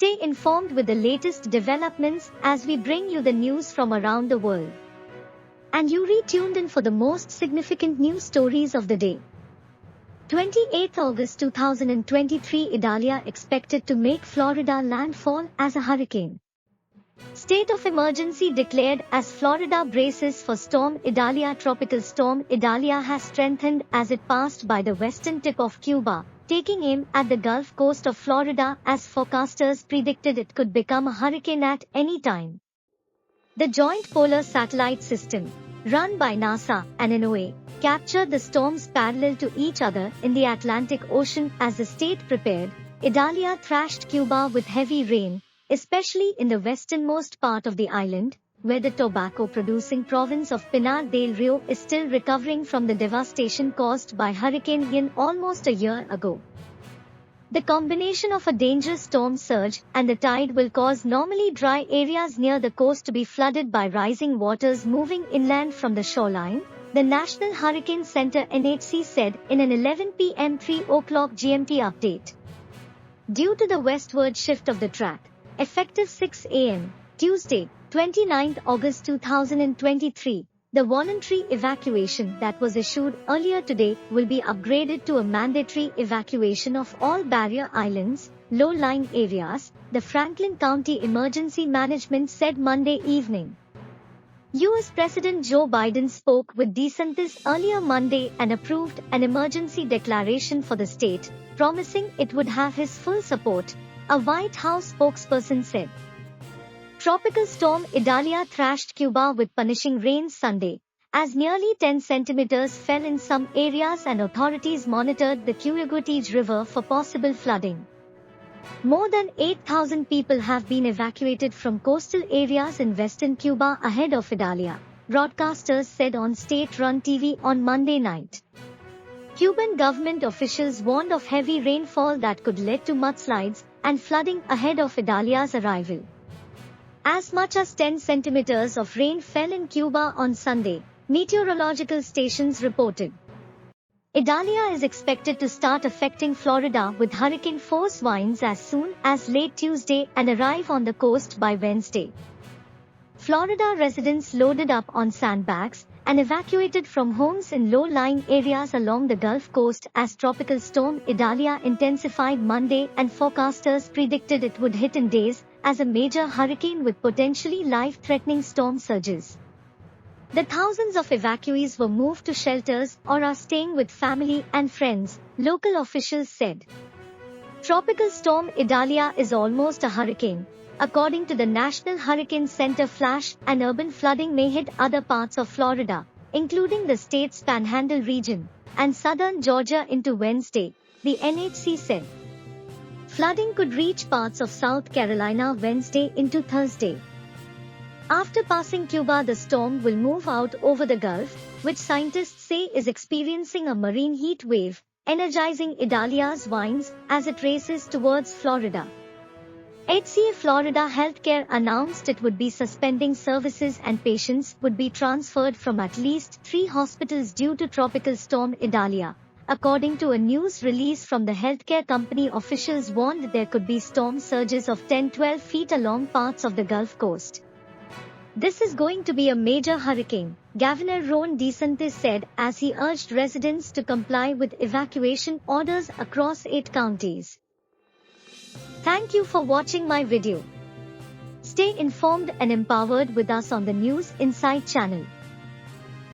Stay informed with the latest developments as we bring you the news from around the world. And you tuned in for the most significant news stories of the day. 28 August 2023 Idalia expected to make Florida landfall as a hurricane. State of emergency declared as Florida braces for Storm Idalia. Tropical Storm Idalia has strengthened as it passed by the western tip of Cuba, taking aim at the Gulf Coast of Florida as forecasters predicted it could become a hurricane at any time. The Joint Polar Satellite System, run by NASA and NOAA, captured the storms parallel to each other in the Atlantic Ocean as the state prepared. Idalia thrashed Cuba with heavy rain, especially in the westernmost part of the island, where the tobacco-producing province of Pinar del Rio is still recovering from the devastation caused by Hurricane Ian almost a year ago. The combination of a dangerous storm surge and the tide will cause normally dry areas near the coast to be flooded by rising waters moving inland from the shoreline, the National Hurricane Center (NHC) said in an 11 p.m. 3 o'clock GMT update. Due to the westward shift of the track, effective 6 a.m. Tuesday, 29 August 2023, the voluntary evacuation that was issued earlier today will be upgraded to a mandatory evacuation of all barrier islands, low-lying areas, the Franklin County Emergency Management said Monday evening. U.S. President Joe Biden spoke with DeSantis earlier Monday and approved an emergency declaration for the state, promising it would have his full support, a White House spokesperson said. Tropical Storm Idalia thrashed Cuba with punishing rains Sunday, as nearly 10 centimeters fell in some areas and authorities monitored the Cuyaguatij River for possible flooding. More than 8,000 people have been evacuated from coastal areas in western Cuba ahead of Idalia, broadcasters said on state-run TV on Monday night. Cuban government officials warned of heavy rainfall that could lead to mudslides and flooding ahead of Idalia's arrival. As much as 10 centimeters of rain fell in Cuba on Sunday, meteorological stations reported. Idalia is expected to start affecting Florida with hurricane force winds as soon as late Tuesday and arrive on the coast by Wednesday. Florida residents loaded up on sandbags and evacuated from homes in low-lying areas along the Gulf Coast as Tropical Storm Idalia intensified Monday and forecasters predicted it would hit in days as a major hurricane with potentially life-threatening storm surges. The thousands of evacuees were moved to shelters or are staying with family and friends, local officials said. Tropical Storm Idalia is almost a hurricane, according to the National Hurricane Center. Flash and urban flooding may hit other parts of Florida, including the state's Panhandle region and southern Georgia into Wednesday, the NHC said. Flooding could reach parts of South Carolina Wednesday into Thursday. After passing Cuba, the storm will move out over the Gulf, which scientists say is experiencing a marine heat wave, energizing Idalia's winds as it races towards Florida. HCA Florida Healthcare announced it would be suspending services and patients would be transferred from at least 3 hospitals due to Tropical Storm Idalia. According to a news release from the healthcare company, officials warned there could be storm surges of 10-12 feet along parts of the Gulf Coast. This is going to be a major hurricane, Governor Ron DeSantis said as he urged residents to comply with evacuation orders across 8 counties. Thank you for watching my video. Stay informed and empowered with us on the News Insight channel.